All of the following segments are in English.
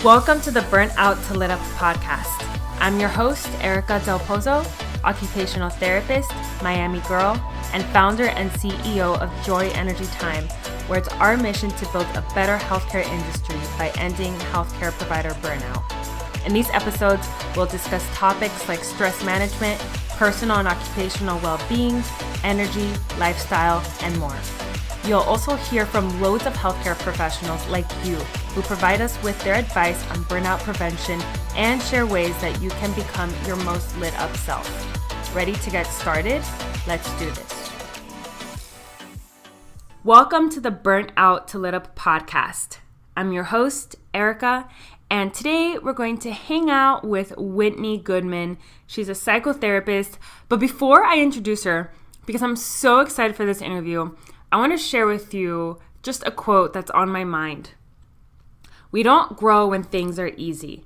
Welcome to the Burnout to Lit Up podcast. I'm your host, Erica Del Pozo, Occupational Therapist, Miami girl, and founder and CEO of Joy Energy Time, where it's our mission to build a better healthcare industry by ending healthcare provider burnout. In these episodes, we'll discuss topics like stress management, personal and occupational well-being, energy, lifestyle, and more. You'll also hear from loads of healthcare professionals like you who provide us with their advice on burnout prevention and share ways that you can become your most lit up self. Ready to get started? Let's do this. Welcome to the Burnout to Lit Up podcast. I'm your host, Erica, and today we're going to hang out with Whitney Goodman. She's a psychotherapist, but before I introduce her, because I'm so excited for this interview, I want to share with you just a quote that's on my mind. We don't grow when things are easy.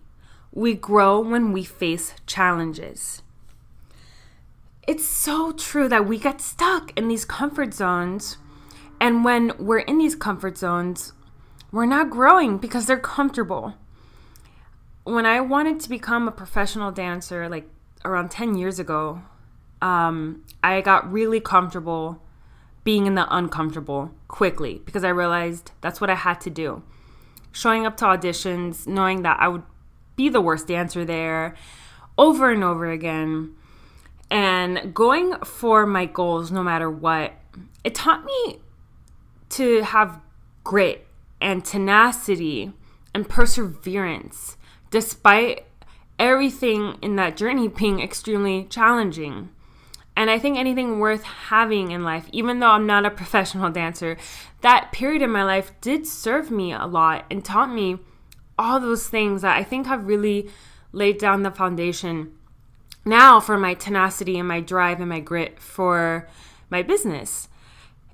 We grow when we face challenges. It's so true that we get stuck in these comfort zones. And when we're in these comfort zones, we're not growing because they're comfortable. When I wanted to become a professional dancer, like around 10 years ago, I got really comfortable being in the uncomfortable quickly because I realized that's what I had to do. Showing up to auditions, knowing that I would be the worst dancer there over and over again, and going for my goals no matter what. It taught me to have grit and tenacity and perseverance despite everything in that journey being extremely challenging. And I think anything worth having in life, even though I'm not a professional dancer, that period in my life did serve me a lot and taught me all those things that I think have really laid down the foundation now for my tenacity and my drive and my grit for my business.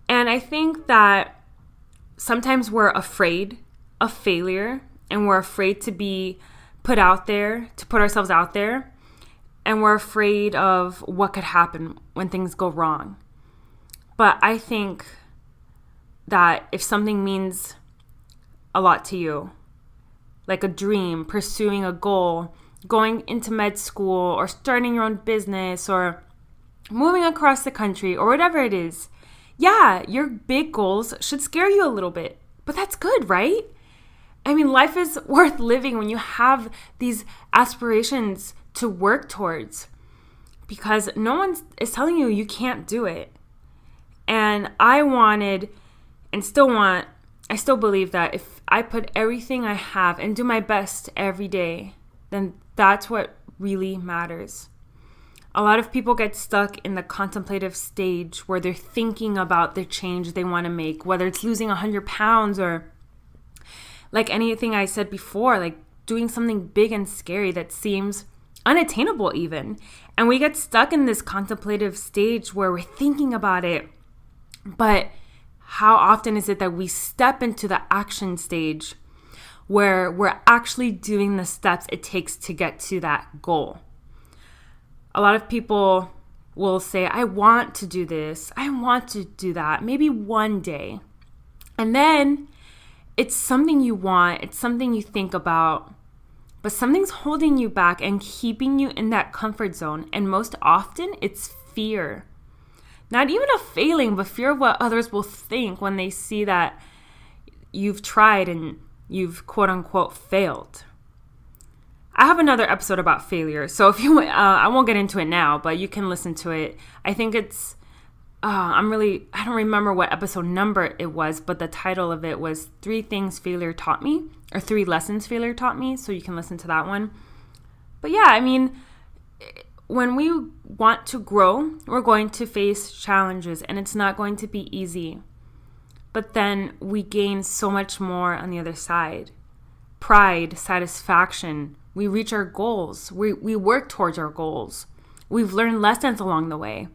And I think that sometimes we're afraid of failure and we're afraid to be put out there, to put ourselves out there. And we're afraid of what could happen when things go wrong. But I think that if something means a lot to you, like a dream, pursuing a goal, going into med school, or starting your own business, or moving across the country, or whatever it is, yeah, your big goals should scare you a little bit. But that's good, right? I mean, life is worth living when you have these aspirations to work towards, because no one is telling you you can't do it. And I wanted and still want, I still believe that if I put everything I have and do my best every day, then that's what really matters. A lot of people get stuck in the contemplative stage where they're thinking about the change they want to make, whether it's losing 100 pounds or like anything I said before, like doing something big and scary that seems unattainable even. And we get stuck in this contemplative stage where we're thinking about it. But how often is it that we step into the action stage where we're actually doing the steps it takes to get to that goal? A lot of people will say, I want to do this, I want to do that, maybe one day. And then it's something you want, it's something you think about, but something's holding you back and keeping you in that comfort zone. And most often, it's fear. Not even of failing, but fear of what others will think when they see that you've tried and you've quote unquote failed. I have another episode about failure. So if you, I won't get into it now, but you can listen to it. I think it's, I don't remember what episode number it was, but the title of it was 3 Things Failure Taught Me, or 3 Lessons Failure Taught Me. So you can listen to that one. But yeah, I mean, when we want to grow, we're going to face challenges and it's not going to be easy. But then we gain so much more on the other side. Pride, satisfaction. We reach our goals. We work towards our goals. We've learned lessons along the way.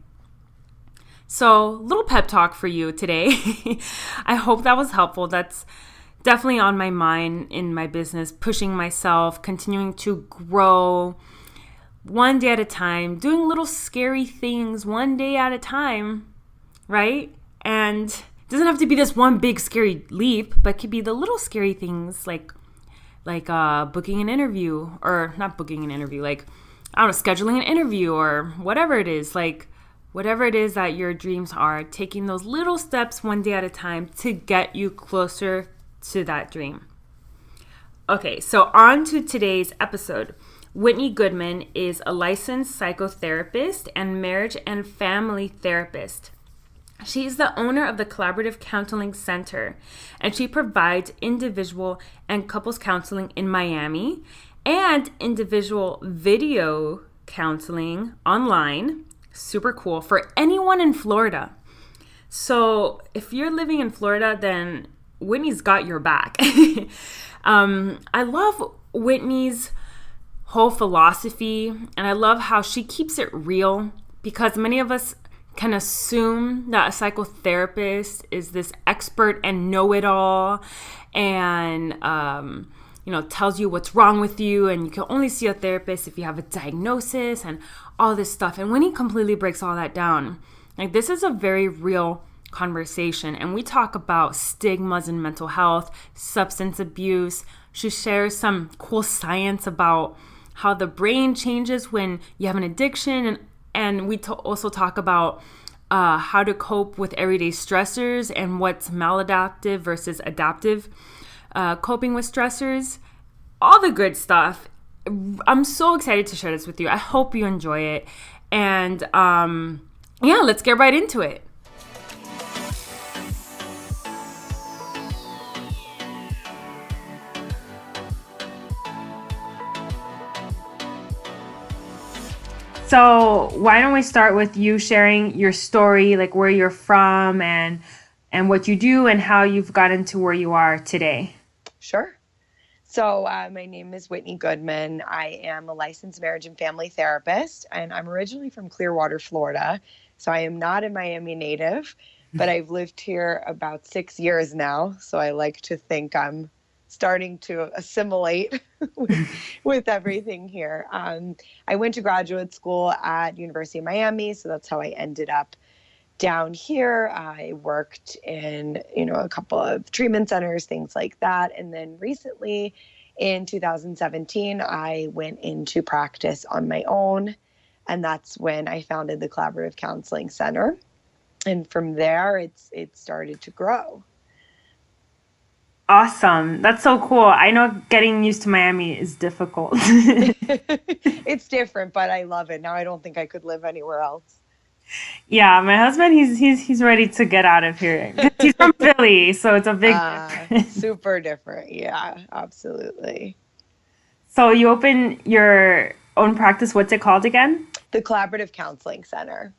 So, little pep talk for you today. I hope that was helpful. That's definitely on my mind in my business, pushing myself, continuing to grow one day at a time, doing little scary things one day at a time, right? And it doesn't have to be this one big scary leap, but it could be the little scary things like booking an interview, or not booking an interview, like, I don't know, scheduling an interview or whatever it is, like whatever it is that your dreams are, taking those little steps one day at a time to get you closer to that dream. Okay, so on to today's episode. Whitney Goodman is a licensed psychotherapist and marriage and family therapist. She is the owner of the Collaborative Counseling Center, and she provides individual and couples counseling in Miami and individual video counseling online. Super cool for anyone in Florida. So if you're living in Florida, then Whitney's got your back. I love Whitney's whole philosophy, and I love how she keeps it real, because many of us can assume that a psychotherapist is this expert and know-it-all and tells you what's wrong with you, and you can only see a therapist if you have a diagnosis and all this stuff. And Whitney completely breaks all that down. Like, this is a very real conversation, and we talk about stigmas in mental health, substance abuse. She shares some cool science about how the brain changes when you have an addiction, and we also talk about how to cope with everyday stressors and what's maladaptive versus adaptive coping with stressors, all the good stuff. I'm so excited to share this with you. I hope you enjoy it. And let's get right into it. So why don't we start with you sharing your story, like where you're from and what you do and how you've gotten to where you are today? Sure. So my name is Whitney Goodman. I am a licensed marriage and family therapist, and I'm originally from Clearwater, Florida. So I am not a Miami native, but I've lived here about 6 years now. So I like to think I'm starting to assimilate with everything here. I went to graduate school at University of Miami, so that's how I ended up down here. I worked in, a couple of treatment centers, things like that. And then recently in 2017, I went into practice on my own. And that's when I founded the Collaborative Counseling Center. And from there, it started to grow. Awesome. That's so cool. I know getting used to Miami is difficult. It's different, but I love it. Now I don't think I could live anywhere else. Yeah, my husband, he's ready to get out of here. He's from Philly, so it's a big difference. Super different. Yeah, absolutely. So you open your own practice. What's it called again? The Collaborative Counseling Center.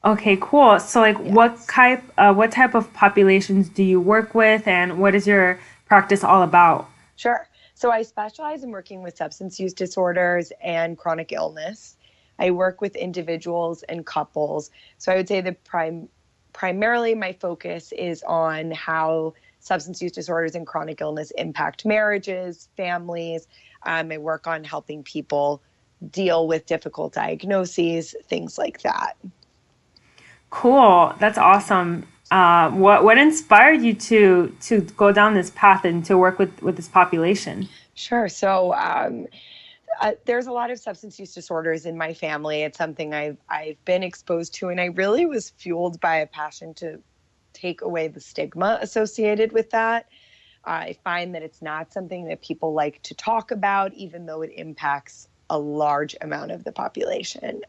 Okay, cool. So like Yes. what type of populations do you work with, and what is your practice all about? Sure. So I specialize in working with substance use disorders and chronic illness. I work with individuals and couples. So I would say the primarily my focus is on how substance use disorders and chronic illness impact marriages, families. I work on helping people deal with difficult diagnoses, things like that. Cool. That's awesome. What inspired you to go down this path and to work with this population? Sure. So there's a lot of substance use disorders in my family. It's something I've been exposed to, and I really was fueled by a passion to take away the stigma associated with that. I find that it's not something that people like to talk about, even though it impacts a large amount of the population.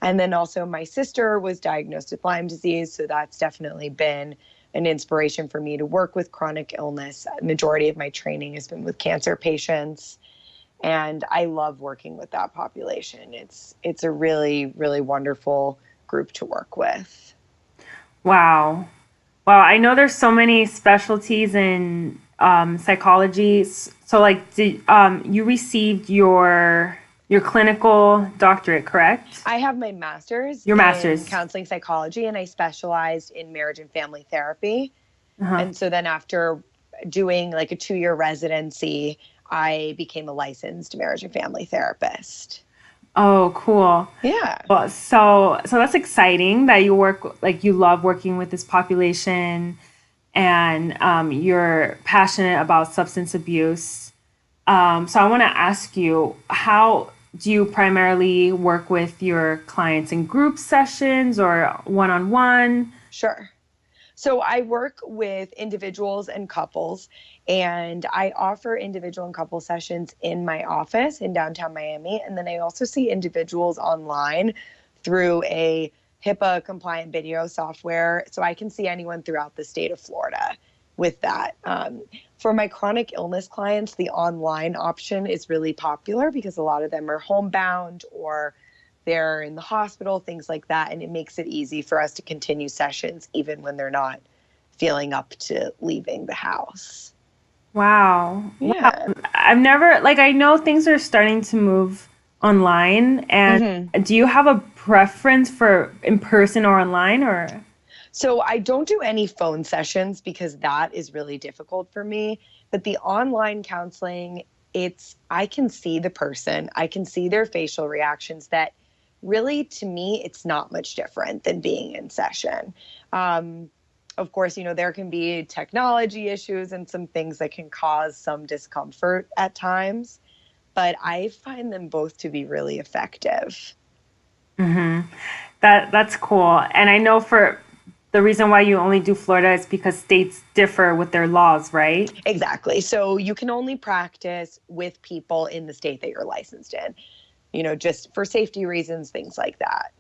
And then also my sister was diagnosed with Lyme disease, so that's definitely been an inspiration for me to work with chronic illness. Majority of my training has been with cancer patients, and I love working with that population. It's a really, really wonderful group to work with. Wow. Wow. I know there's so many specialties in psychology. So like, you received your clinical doctorate, correct? I have my master's in counseling psychology, and I specialized in marriage and family therapy. Uh-huh. And so then after doing like a 2-year residency, I became a licensed marriage and family therapist. Oh, cool. Yeah. Well, so that's exciting that you love working with this population, and you're passionate about substance abuse. So I want to ask you, how do you primarily work with your clients in group sessions or one-on-one? Sure. So I work with individuals and couples, and I offer individual and couple sessions in my office in downtown Miami. And then I also see individuals online through a HIPAA compliant video software. So I can see anyone throughout the state of Florida with that. For my chronic illness clients, the online option is really popular because a lot of them are homebound or they're in the hospital, things like that. And it makes it easy for us to continue sessions even when they're not feeling up to leaving the house. Wow. Wow. Yeah. I've never, like, I know things are starting to move online. And do you have a preference for in person or online or? So I don't do any phone sessions because that is really difficult for me. But the online counseling, I can see the person, I can see their facial reactions that really, to me, it's not much different than being in session. Of course, there can be technology issues and some things that can cause some discomfort at times, but I find them both to be really effective. That's cool. And I know for the reason why you only do Florida is because states differ with their laws, right? Exactly. So you can only practice with people in the state that you're licensed in, just for safety reasons, things like that.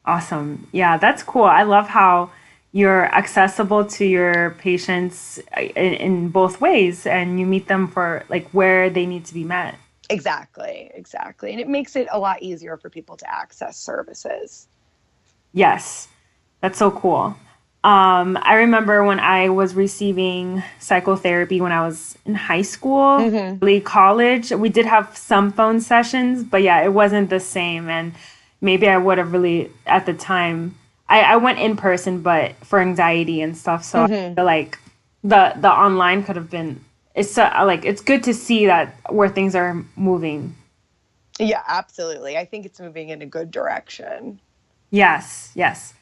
Awesome. Yeah, that's cool. I love how you're accessible to your patients in both ways and you meet them for like where they need to be met. Exactly. And it makes it a lot easier for people to access services. Yes, that's so cool. I remember when I was receiving psychotherapy when I was in high school, early college, we did have some phone sessions, but yeah, it wasn't the same. And maybe I would have really, at the time, I went in person, but for anxiety and stuff. So I feel like the online could have been, it's good to see that where things are moving. Yeah, absolutely. I think it's moving in a good direction. Yes, yes.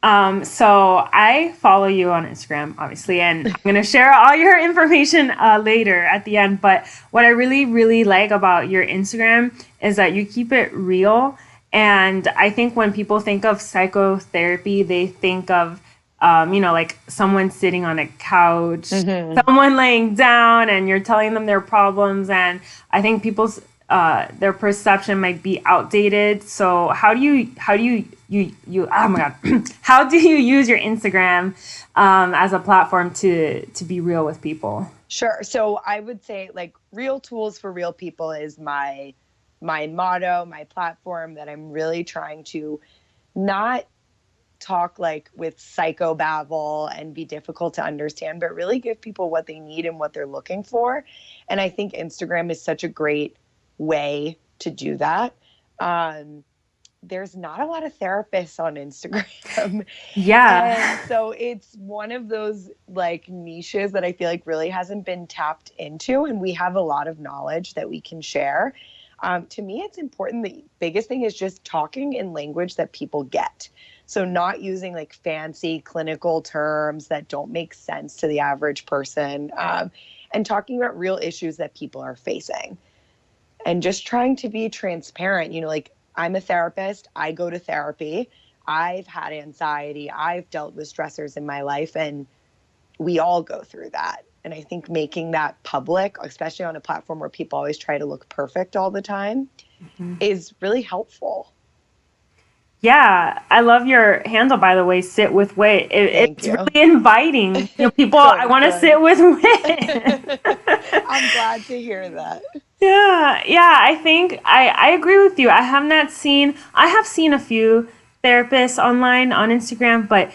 So I follow you on Instagram, obviously, and I'm going to share all your information later at the end. But what I really, really like about your Instagram is that you keep it real. And I think when people think of psychotherapy, they think of, like someone sitting on a couch, someone laying down, and you're telling them their problems. And I think people's their perception might be outdated. So how do you oh my God, how do you use your Instagram as a platform to be real with people? Sure. So I would say like real tools for real people is my motto, my platform, that I'm really trying to not talk like with psychobabble and be difficult to understand, but really give people what they need and what they're looking for. And I think Instagram is such a great way to do that. There's not a lot of therapists on Instagram. Yeah. And so it's one of those like niches that I feel like really hasn't been tapped into. And we have a lot of knowledge that we can share. To me, it's important. The biggest thing is just talking in language that people get. So not using like fancy clinical terms that don't make sense to the average person, and talking about real issues that people are facing. And just trying to be transparent, like I'm a therapist, I go to therapy, I've had anxiety, I've dealt with stressors in my life, and we all go through that. And I think making that public, especially on a platform where people always try to look perfect all the time, is really helpful. Yeah, I love your handle, by the way, Sit with Wit. It's you. really inviting. People, I want to sit with Wit. I'm glad to hear that. Yeah, I think I agree with you. I have seen a few therapists online on Instagram, but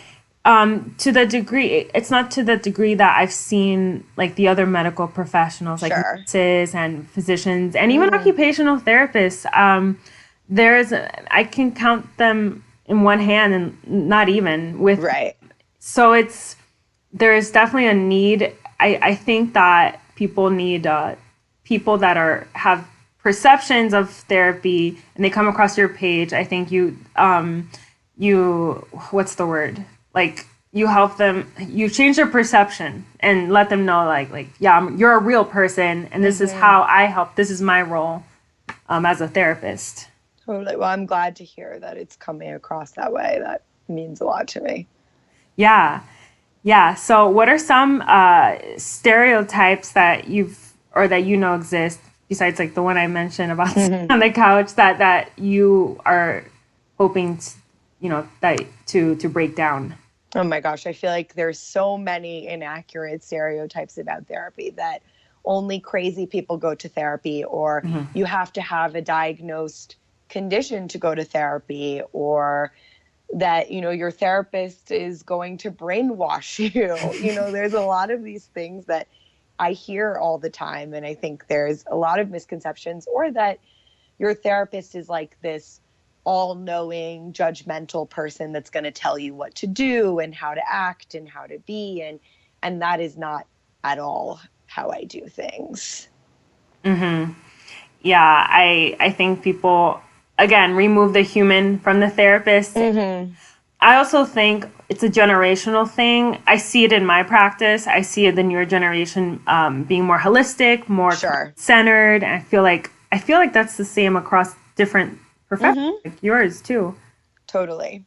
to the degree, it's not to the degree that I've seen like the other medical professionals, like nurses and physicians, and even occupational therapists. I can count them in one hand, and not even with. Right. So there is definitely a need. I think that people need people that have perceptions of therapy, and they come across your page. I think you what's the word? Like you help them, you change their perception and let them know yeah, you're a real person, and this is how I help. This is my role as a therapist. Totally. Well, I'm glad to hear that it's coming across that way. That means a lot to me. Yeah. Yeah. So what are some stereotypes that that exist, besides like the one I mentioned about on the couch, that you are hoping to, to break down? Oh my gosh, I feel like there's so many inaccurate stereotypes about therapy, that only crazy people go to therapy, or you have to have a diagnosed condition to go to therapy, or that, your therapist is going to brainwash you. There's a lot of these things that I hear all the time. And I think there's a lot of misconceptions, or that your therapist is like this all-knowing, judgmental person that's going to tell you what to do and how to act and how to be. And that is not at all how I do things. Yeah, I think people, again, remove the human from the therapist. I also think it's a generational thing. I see it in my practice. I see it in your generation being more holistic, more centered. And I feel like that's the same across different professions, like yours too. Totally.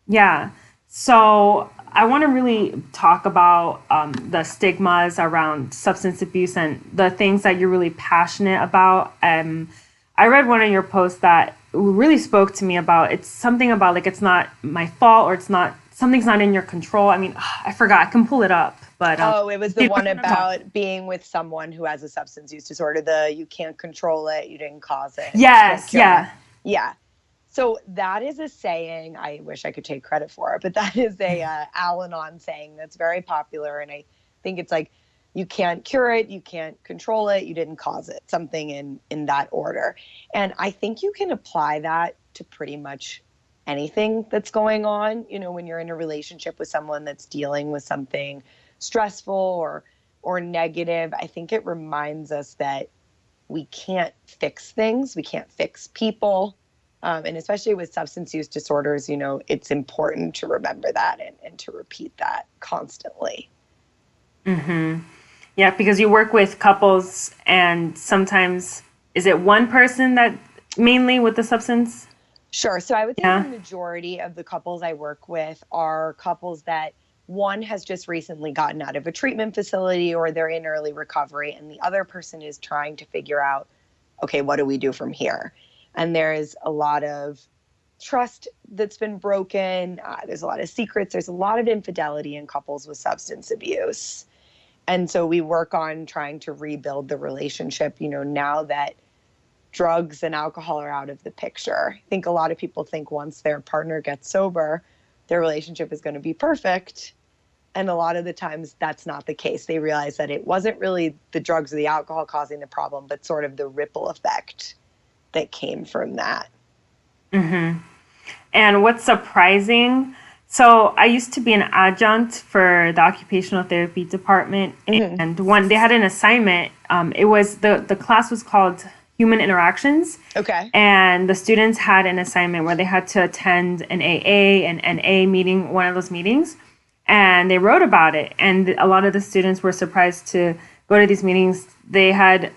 Yeah. So I want to really talk about the stigmas around substance abuse and the things that you're really passionate about. I read one of your posts that really spoke to me about, it's something about like, it's not my fault, or something's not in your control. I mean, I forgot, I can pull it up, but. It was the one about being with someone who has a substance use disorder, you can't control it, you didn't cause it. Yes, yeah. Yeah. So that is a saying, I wish I could take credit for it, but that is a Al-Anon saying that's very popular. And I think it's like, you can't cure it, you can't control it, you didn't cause it, something in that order. And I think you can apply that to pretty much anything that's going on, when you're in a relationship with someone that's dealing with something stressful or negative. I think it reminds us that we can't fix things, we can't fix people. And especially with substance use disorders, it's important to remember that and to repeat that constantly. Yeah, because you work with couples, and sometimes, is it one person that mainly with the substance? Sure. So I would say the majority of the couples I work with are couples that one has just recently gotten out of a treatment facility, or they're in early recovery, and the other person is trying to figure out, okay, what do we do from here? And there is a lot of trust that's been broken. There's a lot of secrets. There's a lot of infidelity in couples with substance abuse. And so we work on trying to rebuild the relationship, now that drugs and alcohol are out of the picture. I think a lot of people think once their partner gets sober, their relationship is going to be perfect. And a lot of the times that's not the case. They realize that it wasn't really the drugs or the alcohol causing the problem, but sort of the ripple effect that came from that. And what's surprising, so I used to be an adjunct for the Occupational Therapy department, and they had an assignment. It was the class was called Human Interactions. Okay. And the students had an assignment where they had to attend an AA and NA meeting, one of those meetings, and they wrote about it. And a lot of the students were surprised to go to these meetings. They had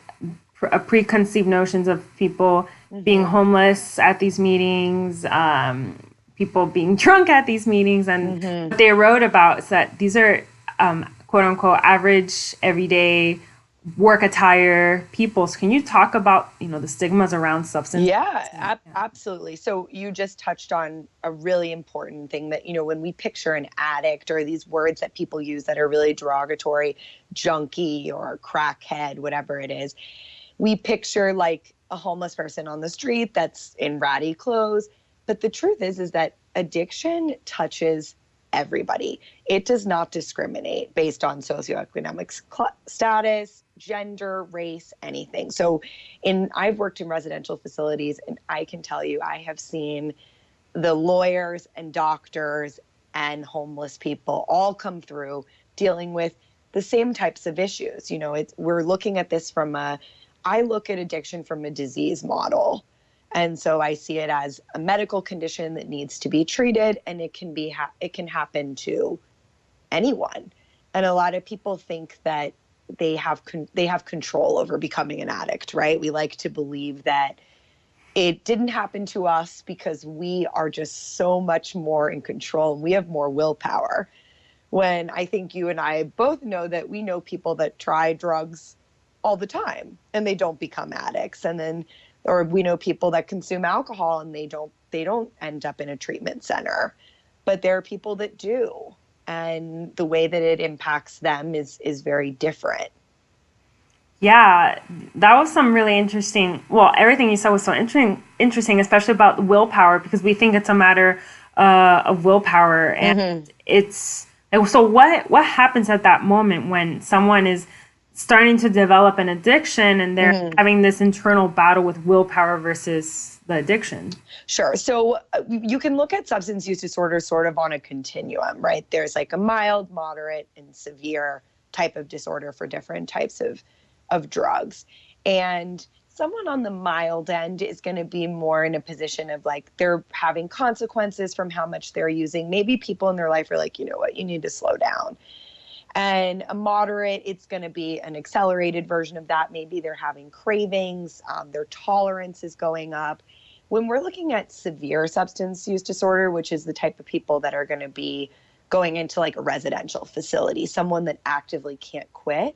preconceived notions of people being homeless at these meetings, people being drunk at these meetings. And what they wrote about is that these are quote unquote average, everyday work attire people. So can you talk about, the stigmas around substance? Yeah, absolutely. So you just touched on a really important thing that, when we picture an addict, or these words that people use that are really derogatory, junkie or crackhead, whatever it is, we picture like a homeless person on the street that's in ratty clothes. But the truth is that addiction touches everybody. It does not discriminate based on socioeconomic status, gender, race, anything. So I've worked in residential facilities, and I can tell you, I have seen the lawyers and doctors and homeless people all come through dealing with the same types of issues. We're looking at this I look at addiction from a disease model. And so I see it as a medical condition that needs to be treated, and it can happen to anyone. And a lot of people think that they have control over becoming an addict, right? We like to believe that it didn't happen to us because we are just so much more in control and we have more willpower. When I think you and I both know that we know people that try drugs all the time and they don't become addicts. And then, or we know people that consume alcohol and they don't end up in a treatment center, but there are people that do. And the way that it impacts them is very different. Yeah, that was some really interesting. Well, everything you said was so interesting, especially about willpower, because we think it's a matter of willpower, and it's so. What happens at that moment when someone is starting to develop an addiction and they're having this internal battle with willpower versus the addiction? Sure. So you can look at substance use disorder sort of on a continuum, right? There's like a mild, moderate, and severe type of disorder for different types of drugs. And someone on the mild end is going to be more in a position of like they're having consequences from how much they're using. Maybe people in their life are like, you know what, you need to slow down. And a moderate, it's going to be an accelerated version of that. Maybe they're having cravings, their tolerance is going up. When we're looking at severe substance use disorder, which is the type of people that are going to be going into like a residential facility, someone that actively can't quit,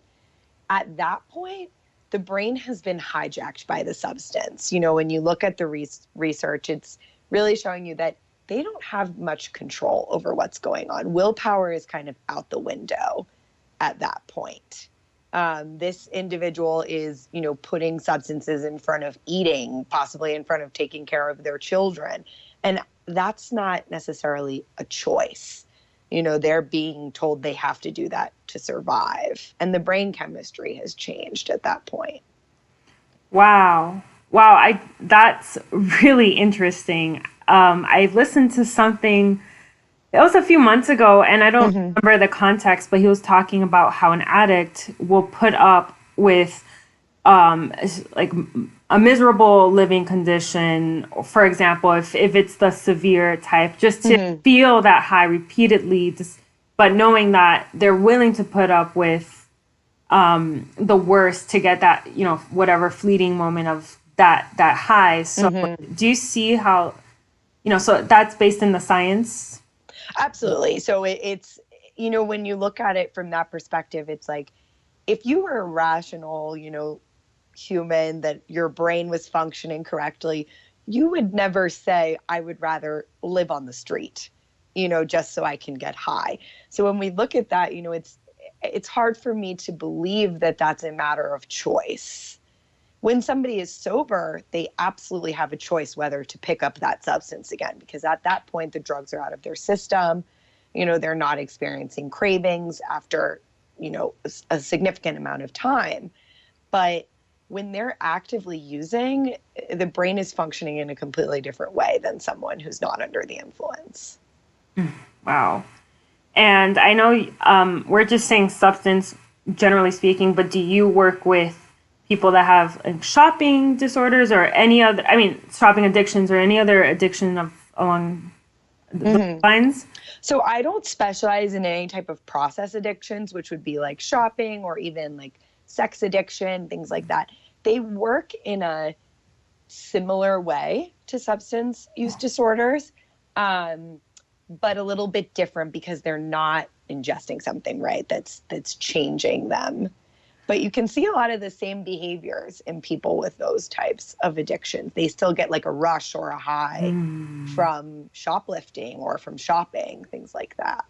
at that point, the brain has been hijacked by the substance. You know, when you look at the research, it's really showing you that they don't have much control over what's going on. Willpower is kind of out the window at that point. This individual is, you know, putting substances in front of eating, possibly in front of taking care of their children. And that's not necessarily a choice. You know, they're being told they have to do that to survive. And the brain chemistry has changed at that point. Wow. That's really interesting. I listened to something, it was a few months ago, and I don't remember the context, but he was talking about how an addict will put up with like a miserable living condition, for example, if it's the severe type, just to feel that high repeatedly, but knowing that they're willing to put up with the worst to get that, you know, whatever fleeting moment of that high. So do you see how, you know, so that's based in the science? Absolutely. So it's, you know, when you look at it from that perspective, it's like, if you were a rational, you know, human, that your brain was functioning correctly, you would never say, I would rather live on the street, you know, just so I can get high. So when we look at that, you know, it's hard for me to believe that that's a matter of choice. When somebody is sober, they absolutely have a choice whether to pick up that substance again, because at that point, the drugs are out of their system. You know, they're not experiencing cravings after, you know, a significant amount of time. But when they're actively using, the brain is functioning in a completely different way than someone who's not under the influence. Wow. And I know we're just saying substance, generally speaking, but do you work with people that have like, shopping disorders or any other, shopping addictions or any other addiction along those lines? So I don't specialize in any type of process addictions, which would be like shopping or even like sex addiction, things like that. They work in a similar way to substance use disorders, but a little bit different because they're not ingesting something, right, that's changing them. But you can see a lot of the same behaviors in people with those types of addictions. They still get like a rush or a high from shoplifting or from shopping, things like that.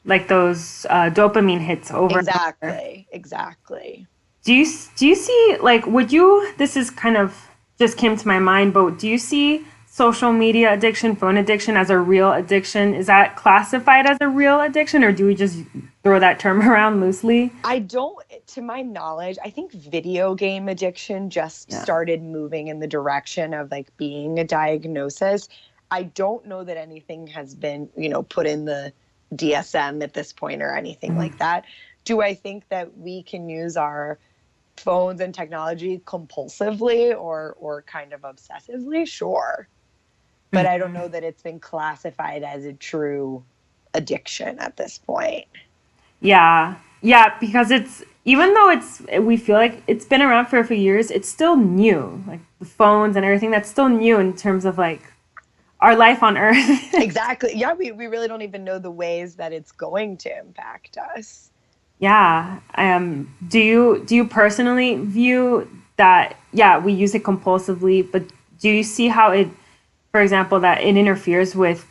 Like those dopamine hits over. Exactly. Do you see, like, this is kind of just came to my mind, but do you see social media addiction, phone addiction as a real addiction? Is that classified as a real addiction, or do we just throw that term around loosely? I don't, to my knowledge, I think video game addiction just started moving in the direction of like being a diagnosis. I don't know that anything has been, you know, put in the DSM at this point or anything like that. Do I think that we can use our phones and technology compulsively or kind of obsessively, sure. But I don't know that it's been classified as a true addiction at this point. Yeah. Yeah, because even though we feel like it's been around for a few years, it's still new. Like the phones and everything, that's still new in terms of like our life on Earth. Exactly. Yeah, we really don't even know the ways that it's going to impact us. Yeah. Do you personally view that, yeah, we use it compulsively, but do you see how it, for example, that it interferes with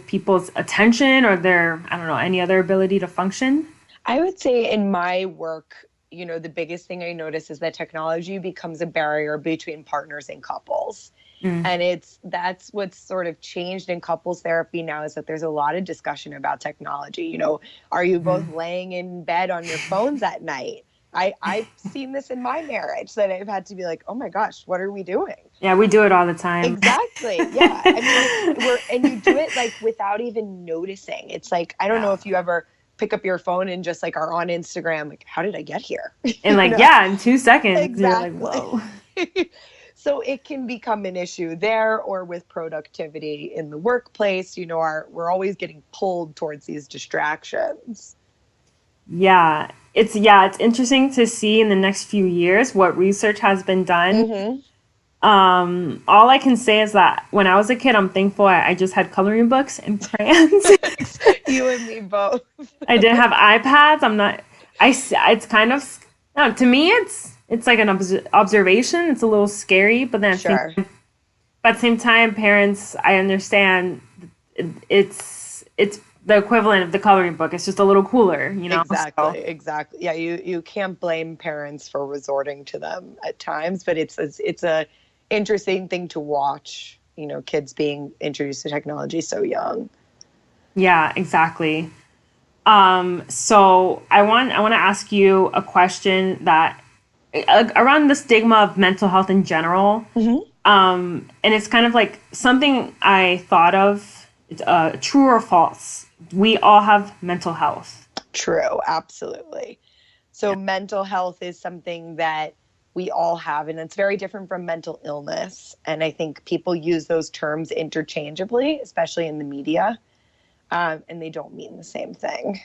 people's attention or their, I don't know, any other ability to function? I would say in my work, the biggest thing I notice is that technology becomes a barrier between partners and couples. And that's what's sort of changed in couples therapy now, is that there's a lot of discussion about technology. Are you both laying in bed on your phones at night? I've seen this in my marriage, that I've had to be like, oh my gosh, what are we doing? Yeah, we do it all the time. Exactly. Yeah. I mean, and you do it like without even noticing. It's like, I don't know if you ever pick up your phone and just like are on Instagram, like, how did I get here? And like, yeah, in 2 seconds, exactly. You're like, whoa. So it can become an issue there, or with productivity in the workplace. We're always getting pulled towards these distractions. Yeah, it's interesting to see in the next few years what research has been done. All I can say is that when I was a kid, I'm thankful I just had coloring books and crayons. You and me both. I didn't have iPads. It's kind of, no, to me, it's like an observation. It's a little scary, but then Sure. at the same time, parents, I understand it's the equivalent of the coloring book. It's just a little cooler, Exactly. So. Exactly. Yeah. You can't blame parents for resorting to them at times, but it's a interesting thing to watch, kids being introduced to technology so young. Yeah, exactly. So I want to ask you a question that around the stigma of mental health in general. And it's kind of like something I thought of, true or false. We all have mental health. True, absolutely. So mental health is something that we all have, and it's very different from mental illness. And I think people use those terms interchangeably, especially in the media, and they don't mean the same thing.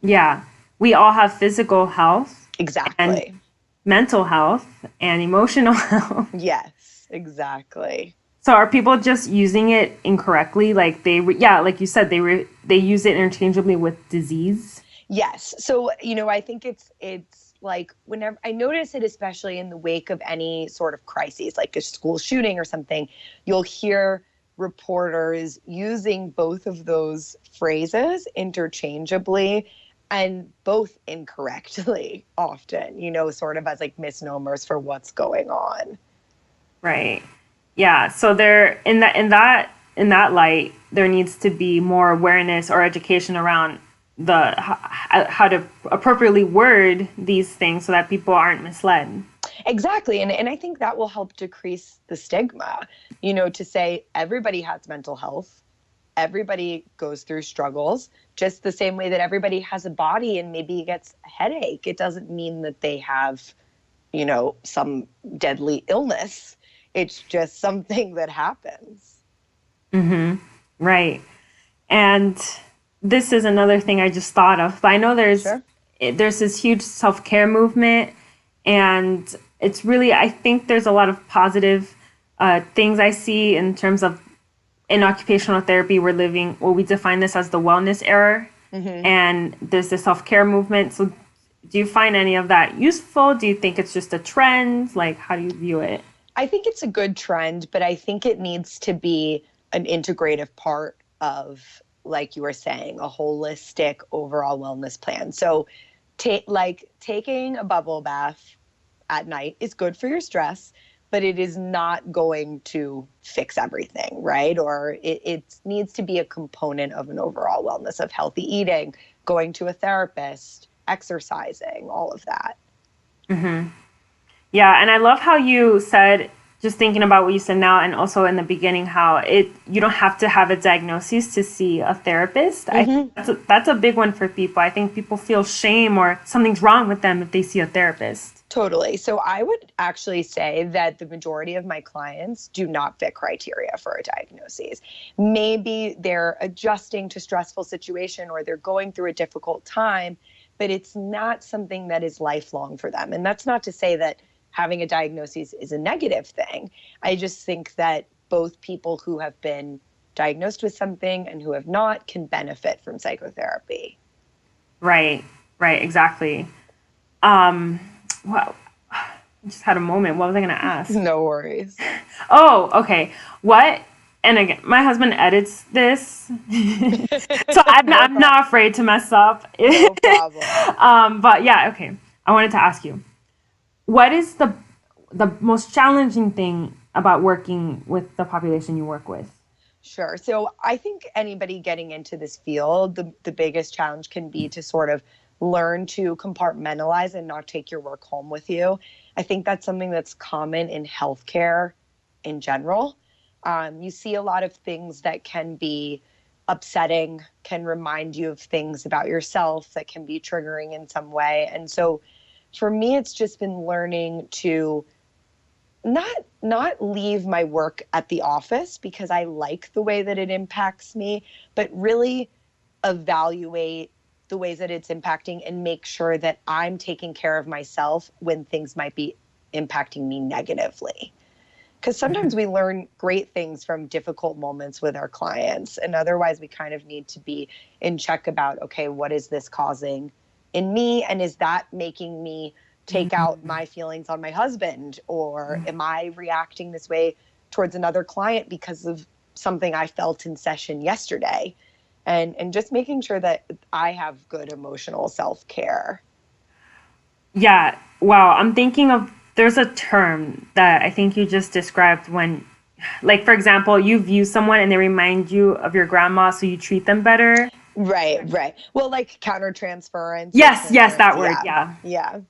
Yeah, we all have physical health. Exactly. And mental health and emotional health. Yes, exactly. So are people just using it incorrectly? Like like you said, they use it interchangeably with disease. Yes. So, I think it's like, whenever I notice it, especially in the wake of any sort of crises, like a school shooting or something, you'll hear reporters using both of those phrases interchangeably, and both incorrectly often, sort of as like misnomers for what's going on. Right. Yeah. So there, in that light, there needs to be more awareness or education around how to appropriately word these things so that people aren't misled. Exactly. And I think that will help decrease the stigma, to say everybody has mental health. Everybody goes through struggles, just the same way that everybody has a body and maybe gets a headache. It doesn't mean that they have, some deadly illness. It's just something that happens. Right. And this is another thing I just thought of. But I know there's this huge self-care movement, and it's really, I think there's a lot of positive things I see in terms of, in occupational therapy, we define this as the wellness era. And there's the self-care movement. So do you find any of that useful? Do you think it's just a trend? Like, how do you view it? I think it's a good trend, but I think it needs to be an integrative part of, like you were saying, a holistic overall wellness plan. So taking a bubble bath at night is good for your stress, but it is not going to fix everything, right? Or it needs to be a component of an overall wellness, of healthy eating, going to a therapist, exercising, all of that. Yeah, and I love how you said, just thinking about what you said now, and also in the beginning, how you don't have to have a diagnosis to see a therapist. I think that's a big one for people. I think people feel shame or something's wrong with them if they see a therapist. Totally. So I would actually say that the majority of my clients do not fit criteria for a diagnosis. Maybe they're adjusting to stressful situation or they're going through a difficult time, but it's not something that is lifelong for them. And that's not to say that having a diagnosis is a negative thing. I just think that both people who have been diagnosed with something and who have not can benefit from psychotherapy. Right, exactly. Well, I just had a moment. What was I going to ask? No worries. Oh, okay. What? And again, my husband edits this, so I'm not afraid to mess up. No problem. But yeah, okay. I wanted to ask you, what is the most challenging thing about working with the population you work with? Sure. So I think anybody getting into this field, the biggest challenge can be to sort of learn to compartmentalize and not take your work home with you. I think that's something that's common in healthcare in general. You see a lot of things that can be upsetting, can remind you of things about yourself that can be triggering in some way. And so for me, it's just been learning to not leave my work at the office because I like the way that it impacts me, but really evaluate the ways that it's impacting and make sure that I'm taking care of myself when things might be impacting me negatively. Because sometimes we learn great things from difficult moments with our clients, and otherwise we kind of need to be in check about, okay, what is this causing in me? And is that making me take out my feelings on my husband? Or am I reacting this way towards another client because of something I felt in session yesterday? And just making sure that I have good emotional self-care. Yeah. Wow. I'm thinking of, there's a term that I think you just described when, like, for example, you view someone and they remind you of your grandma, so you treat them better. Right. Well, like countertransference. Yes, that word. Yeah.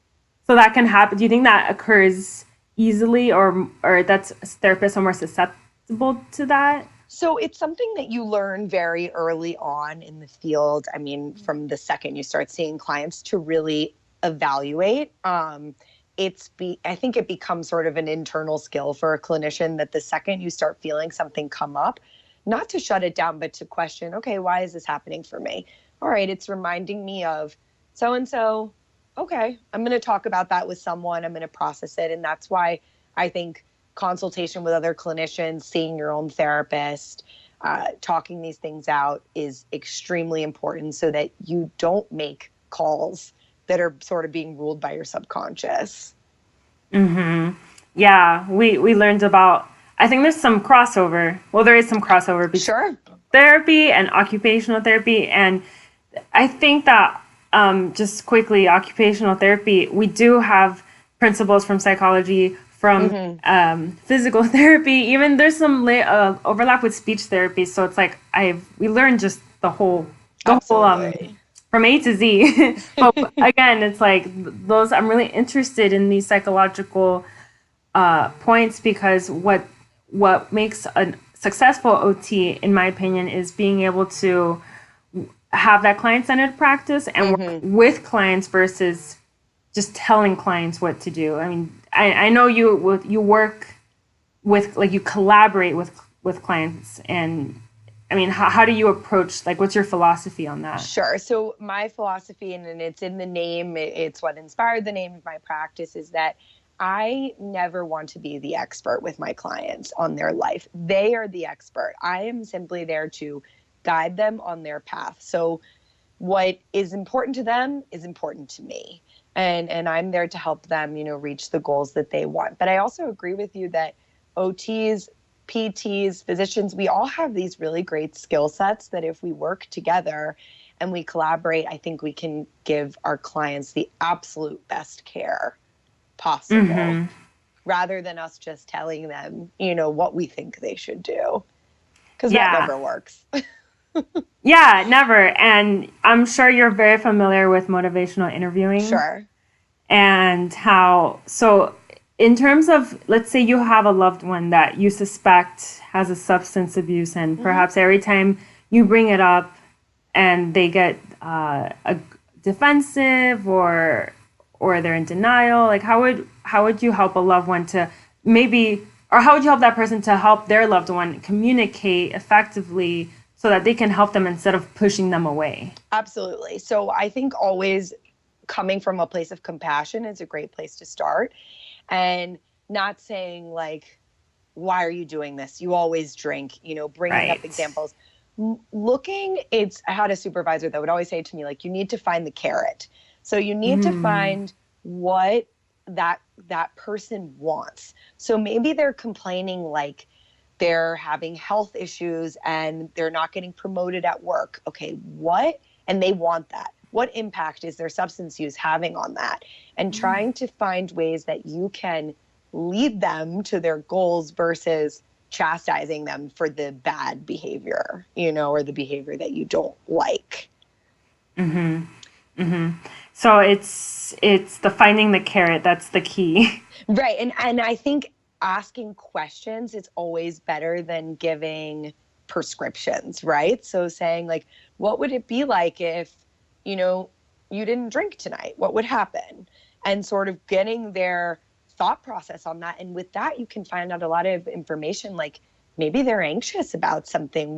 So that can happen. Do you think that occurs easily, or that's therapists are more susceptible to that? So it's something that you learn very early on in the field. I mean, from the second you start seeing clients to really evaluate. I think it becomes sort of an internal skill for a clinician that the second you start feeling something come up, not to shut it down, but to question, okay, why is this happening for me? All right, it's reminding me of so-and-so. Okay, I'm going to talk about that with someone. I'm going to process it. And that's why I think consultation with other clinicians, seeing your own therapist, talking these things out is extremely important so that you don't make calls that are sort of being ruled by your subconscious. Mm-hmm. Yeah, we learned about, I think there's some crossover. Well, there is some crossover between therapy and occupational therapy. And I think that just quickly, occupational therapy, we do have principles from psychology, from physical therapy. Even there's some overlap with speech therapy. So it's like we learned just the whole from A to Z. But again, it's like those. I'm really interested in these psychological points, because what makes a successful OT, in my opinion, is being able to have that client-centered practice and work with clients versus just telling clients what to do. I mean, I know you work with, like, you collaborate with clients, and I mean, how do you approach, like, what's your philosophy on that? Sure. So my philosophy, and it's in the name, it's what inspired the name of my practice, is that I never want to be the expert with my clients on their life. They are the expert. I am simply there to guide them on their path. So what is important to them is important to me. And I'm there to help them, reach the goals that they want. But I also agree with you that OTs, PTs, physicians, we all have these really great skill sets that if we work together and we collaborate, I think we can give our clients the absolute best care possible, rather than us just telling them, what we think they should do. Because that never works. Yeah, never. And I'm sure you're very familiar with motivational interviewing. Sure. And so in terms of, let's say you have a loved one that you suspect has a substance abuse, and perhaps every time you bring it up and they get defensive or or they're in denial? Like how would you help a loved one to maybe, or how would you help that person to help their loved one communicate effectively so that they can help them instead of pushing them away? Absolutely. So I think always coming from a place of compassion is a great place to start, and not saying like, why are you doing this? You always drink, bringing up Right. examples. I had a supervisor that would always say to me, like, you need to find the carrot. So you need to find what that person wants. So maybe they're complaining like they're having health issues and they're not getting promoted at work. Okay, what? And they want that. What impact is their substance use having on that? And trying to find ways that you can lead them to their goals versus chastising them for the bad behavior, or the behavior that you don't like. So it's the finding the carrot, that's the key. Right. And I think asking questions is always better than giving prescriptions, right? So saying like, what would it be like if, you didn't drink tonight? What would happen? And sort of getting their thought process on that. And with that, you can find out a lot of information, like maybe they're anxious about something.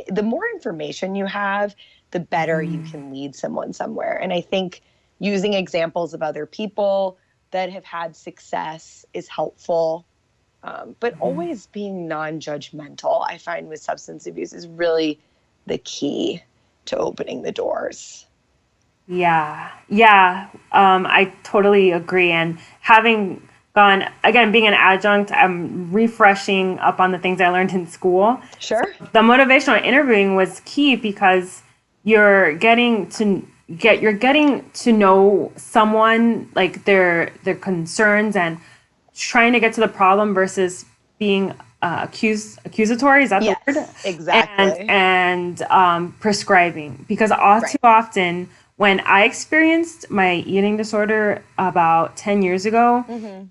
The more information you have, the better you can lead someone somewhere. And I think using examples of other people that have had success is helpful. But always being non-judgmental, I find with substance abuse, is really the key to opening the doors. Yeah. I totally agree. And having gone, again, being an adjunct, I'm refreshing up on the things I learned in school. Sure. So the motivational interviewing was key because you're getting to know someone, like their concerns, and trying to get to the problem versus being accusatory. Is that Yes, the word? exactly. And prescribing, because all too often when I experienced my eating disorder about 10 years ago,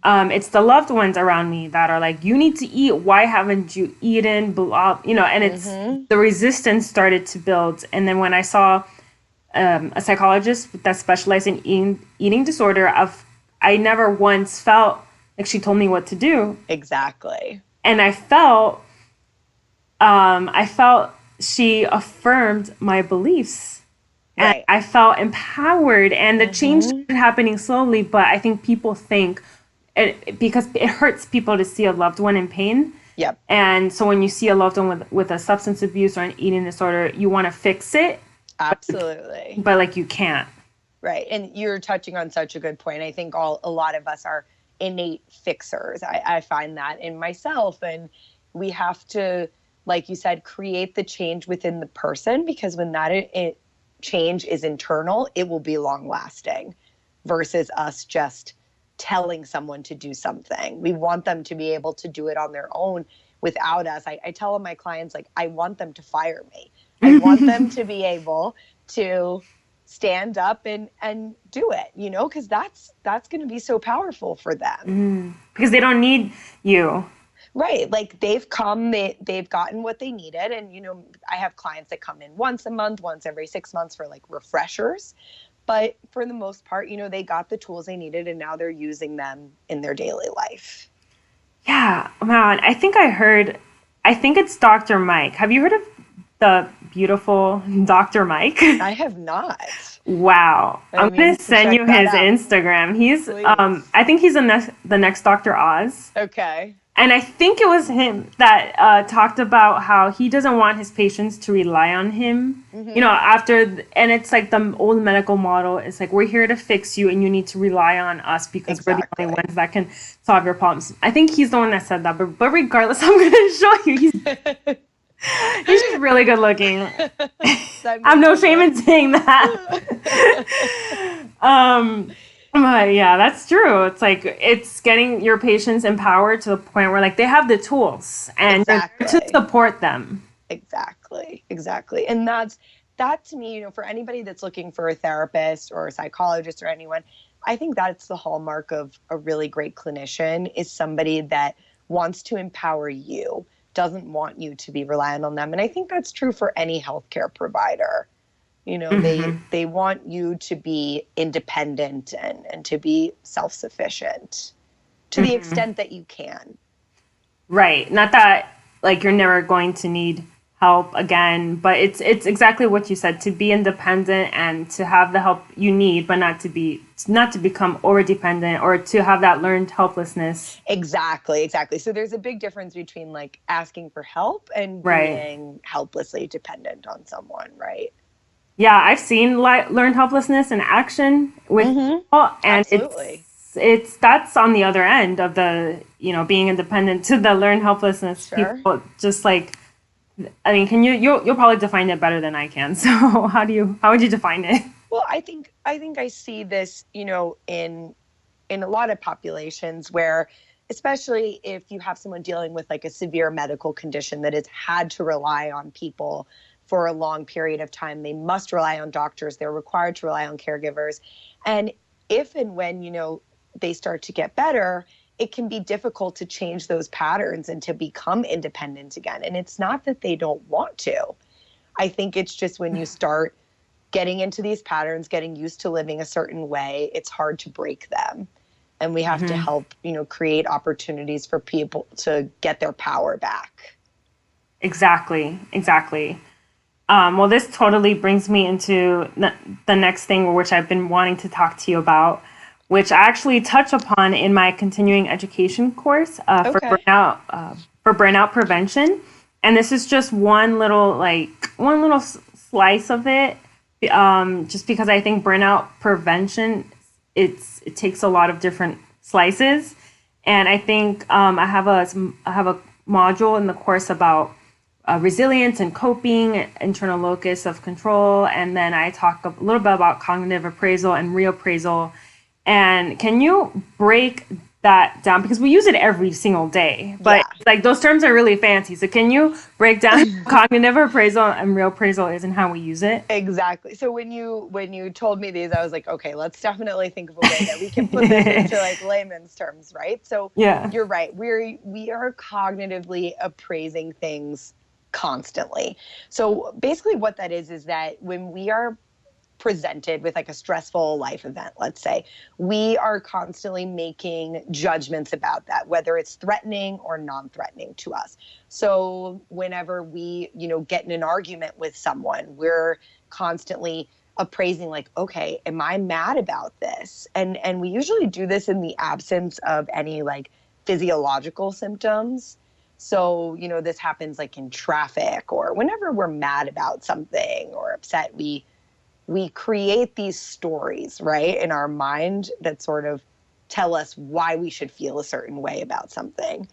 it's the loved ones around me that are like, you need to eat. Why haven't you eaten? Blah, and it's the resistance started to build. And then when I saw a psychologist that specialized in eating disorder, I never once felt like she told me what to do. Exactly. And I felt she affirmed my beliefs. And I felt empowered, and the change started happening slowly. But I think people think because it hurts people to see a loved one in pain. Yep. And so when you see a loved one with a substance abuse or an eating disorder, you want to fix it. Absolutely. But like you can't. Right. And you're touching on such a good point. I think a lot of us are innate fixers. I find that in myself. And we have to, like you said, create the change within the person, because when that change is internal, it will be long lasting versus us just telling someone to do something. We want them to be able to do it on their own without us. I tell my clients, like, I want them to fire me. I want them to be able to stand up and do it, because that's going to be so powerful for them. Because they don't need you. Right. Like they've gotten what they needed. And, I have clients that come in once a month, once every 6 months for like refreshers. But for the most part, they got the tools they needed and now they're using them in their daily life. Yeah, man. I think it's Dr. Mike. Have you heard of the beautiful Dr. Mike? I have not. Wow. I'm going to send you his Instagram. He's, I think he's the next Dr. Oz. Okay. And I think it was him that talked about how he doesn't want his patients to rely on him. And it's like the old medical model. It's like, we're here to fix you and you need to rely on us because we're the only ones that can solve your problems. I think he's the one that said that. But regardless, I'm going to show you. He's just really good looking. I have no shame in saying that. But yeah, that's true. It's like, it's getting your patients empowered to the point where like they have the tools and you're there to support them. Exactly. And that to me, for anybody that's looking for a therapist or a psychologist or anyone, I think that's the hallmark of a really great clinician, is somebody that wants to empower you, doesn't want you to be reliant on them. And I think that's true for any healthcare provider. You know, they want you to be independent and to be self-sufficient to the extent that you can. Right. Not that like you're never going to need help again, but it's exactly what you said, to be independent and to have the help you need, but not to become over dependent or to have that learned helplessness. Exactly. So there's a big difference between like asking for help and Right. being helplessly dependent on someone, right? Yeah, I've seen learned helplessness in action with people, and Absolutely. it's that's on the other end of the, being independent to the learned helplessness. Sure. People just like, I mean, you'll probably define it better than I can. So how would you define it? Well, I think I see this, in a lot of populations where, especially if you have someone dealing with like a severe medical condition that has had to rely on people for a long period of time, they must rely on doctors, they're required to rely on caregivers. And if and when, they start to get better, it can be difficult to change those patterns and to become independent again. And it's not that they don't want to. I think it's just when you start getting into these patterns, getting used to living a certain way, it's hard to break them. And we have to help, create opportunities for people to get their power back. Exactly. Well, this totally brings me into the next thing, which I've been wanting to talk to you about, which I actually touch upon in my continuing education course for burnout prevention. And this is just one little slice of it, just because I think burnout prevention, it takes a lot of different slices. And I think I have a module in the course about resilience and coping, internal locus of control, and then I talk a little bit about cognitive appraisal and reappraisal. And can you break that down, because we use it every single day, but like those terms are really fancy. So can you break down cognitive appraisal and reappraisal is and how we use it? Exactly. So when you told me these, I was like, okay, let's definitely think of a way that we can put this into like layman's terms, right? So Yeah. You're right. We are cognitively appraising things constantly. So basically what that is that when we are presented with like a stressful life event, let's say, we are constantly making judgments about that, whether it's threatening or non-threatening to us. So whenever we, get in an argument with someone, we're constantly appraising like, okay, am I mad about this? And we usually do this in the absence of any like physiological symptoms. So, this happens like in traffic or whenever we're mad about something or upset, we create these stories, right, in our mind that sort of tell us why we should feel a certain way about something.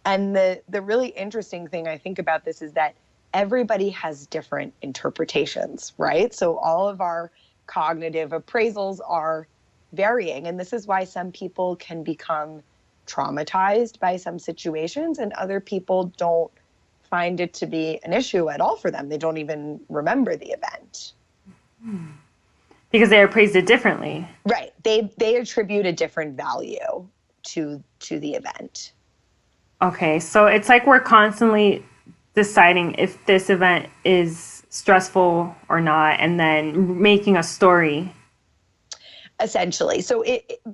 And the really interesting thing I think about this is that everybody has different interpretations, right? So all of our cognitive appraisals are varying. And this is why some people can become traumatized by some situations and other people don't find it to be an issue at all for them. They don't even remember the event. Because they appraised it differently. Right. They attribute a different value to the event. Okay, so it's like we're constantly deciding if this event is stressful or not, and then making a story. Essentially. So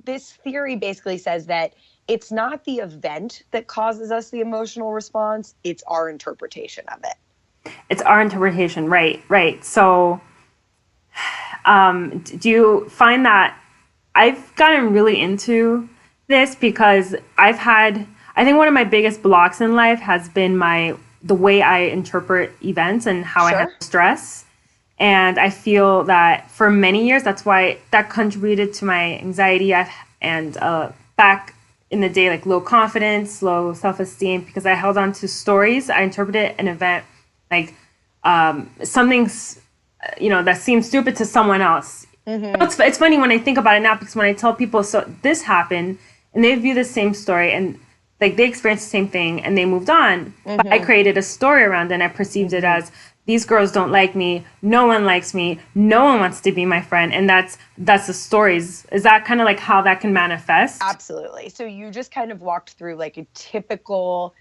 this theory basically says that it's not the event that causes us the emotional response, it's our interpretation of it. It's our interpretation, right. So do you find that I've gotten really into this because I think one of my biggest blocks in life has been the way I interpret events and how I handle stress. And I feel that for many years, that's why that contributed to my anxiety and back in the day, like low confidence, low self-esteem, because I held on to stories. I interpreted an event like something's, that seems stupid to someone else. It's funny when I think about it now, because when I tell people, so this happened, and they view the same story and like they experienced the same thing and they moved on, but I created a story around it and I perceived it as, these girls don't like me, no one likes me, no one wants to be my friend, and that's the stories. Is that kind of like how that can manifest? Absolutely. So you just kind of walked through like a typical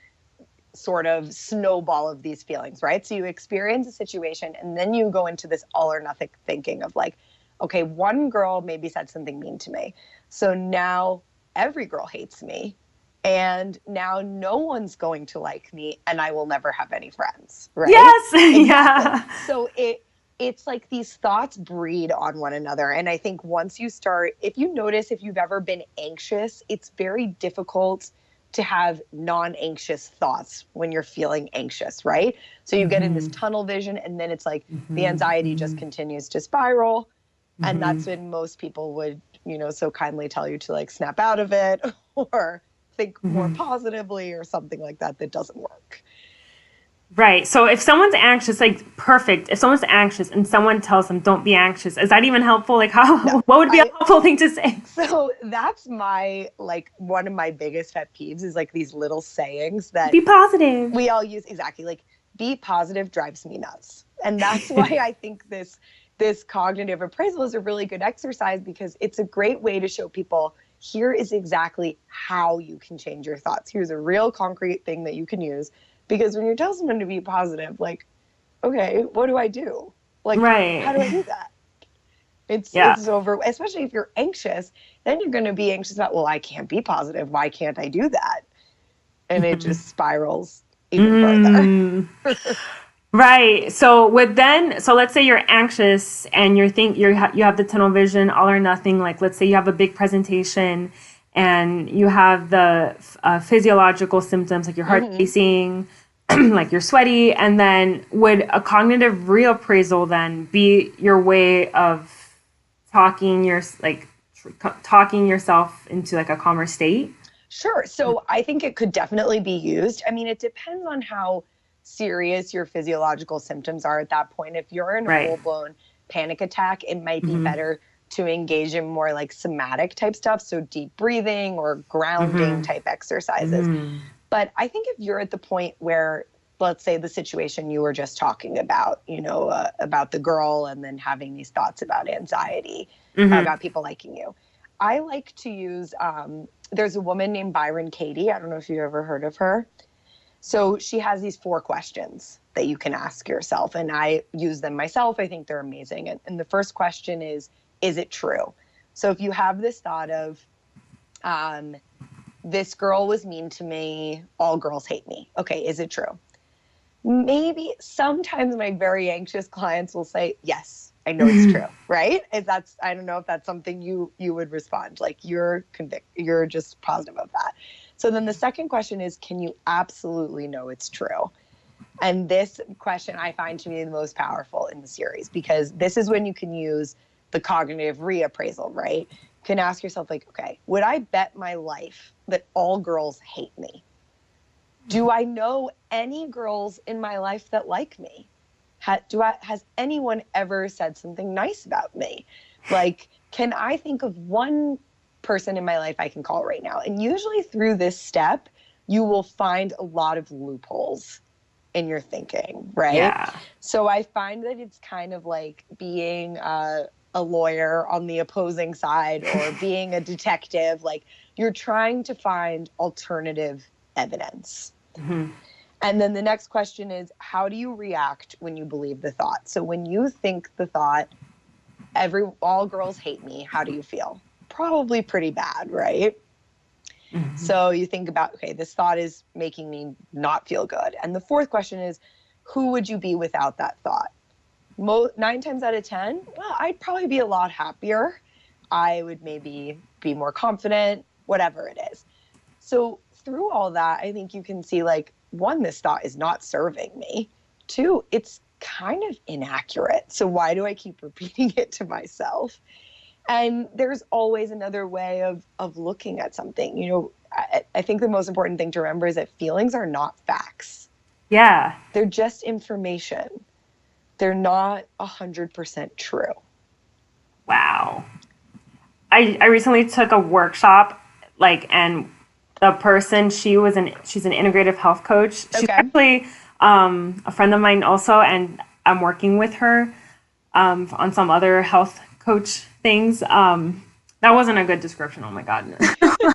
sort of snowball of these feelings, right? So you experience a situation and then you go into this all or nothing thinking of like, okay, one girl maybe said something mean to me. So now every girl hates me. And now no one's going to like me and I will never have any friends, right? Yes. Exactly. Yeah. So it's like these thoughts breed on one another. And I think once you start, if you notice, if you've ever been anxious, it's very difficult to have non-anxious thoughts when you're feeling anxious, right? So you get in this tunnel vision and then it's like the anxiety just continues to spiral. And that's when most people would, so kindly tell you to like snap out of it or think more positively or something like that doesn't work. Right. So if someone's anxious, like perfect. If someone's anxious and someone tells them don't be anxious, is that even helpful? Like what would be a helpful thing to say? So that's my, like one of my biggest pet peeves is like these little sayings that be positive. We all use. Exactly. Like be positive drives me nuts. And that's why I think this cognitive appraisal is a really good exercise because it's a great way to show people here is exactly how you can change your thoughts. Here's a real concrete thing that you can use. Because when you tell someone to be positive, like, okay, what do I do? Like, how do I do that? It's over, especially if you're anxious, then you're going to be anxious about, well, I can't be positive. Why can't I do that? And it just spirals even further. Right. So let's say you're anxious and you have the tunnel vision, all or nothing. Like, let's say you have a big presentation and you have the physiological symptoms, like your heart racing, like you're sweaty. And then would a cognitive reappraisal then be your way of talking yourself into like a calmer state? Sure. So I think it could definitely be used. I mean, it depends on how serious your physiological symptoms are at that point. If you're in a full-blown panic attack, it might be better to engage in more like somatic type stuff. So deep breathing or grounding type exercises. But I think if you're at the point where, let's say the situation you were just talking about, about the girl and then having these thoughts about anxiety, about people liking you. I like to use, there's a woman named Byron Katie. I don't know if you've ever heard of her. So she has these 4 questions that you can ask yourself, and I use them myself. I think they're amazing. And the first question is it true? So if you have this thought of, this girl was mean to me, all girls hate me. Okay, is it true? Maybe sometimes my very anxious clients will say, yes, I know it's true, right? I don't know if that's something you would respond, like you're just positive of that. So then the second question is, can you absolutely know it's true? And this question I find to be the most powerful in the series, because this is when you can use the cognitive reappraisal, right? You can ask yourself like, okay, would I bet my life that all girls hate me? Do I know any girls in my life that like me? Has anyone ever said something nice about me? Like, can I think of one person in my life I can call right now? And usually through this step, you will find a lot of loopholes in your thinking, right? Yeah. So I find that it's kind of like being a lawyer on the opposing side or being a detective. Like, you're trying to find alternative evidence. And then the next question is, how do you react when you believe the thought? So when you think the thought, all girls hate me, how do you feel? Probably pretty bad, right? So you think about, okay, this thought is making me not feel good. And the fourth question is, who would you be without that thought? 9 times out of 10, well, I'd probably be a lot happier. I would maybe be more confident, whatever it is. So through all that, I think you can see, like, 1, this thought is not serving me. 2, it's kind of inaccurate. So why do I keep repeating it to myself? And there's always another way of looking at something. I think the most important thing to remember is that feelings are not facts. Yeah. They're just information. They're not 100% true. Wow. I recently took a workshop, and the person, she's an integrative health coach. She's actually a friend of mine also, and I'm working with her on some other health coach things. That wasn't a good description. Oh my God.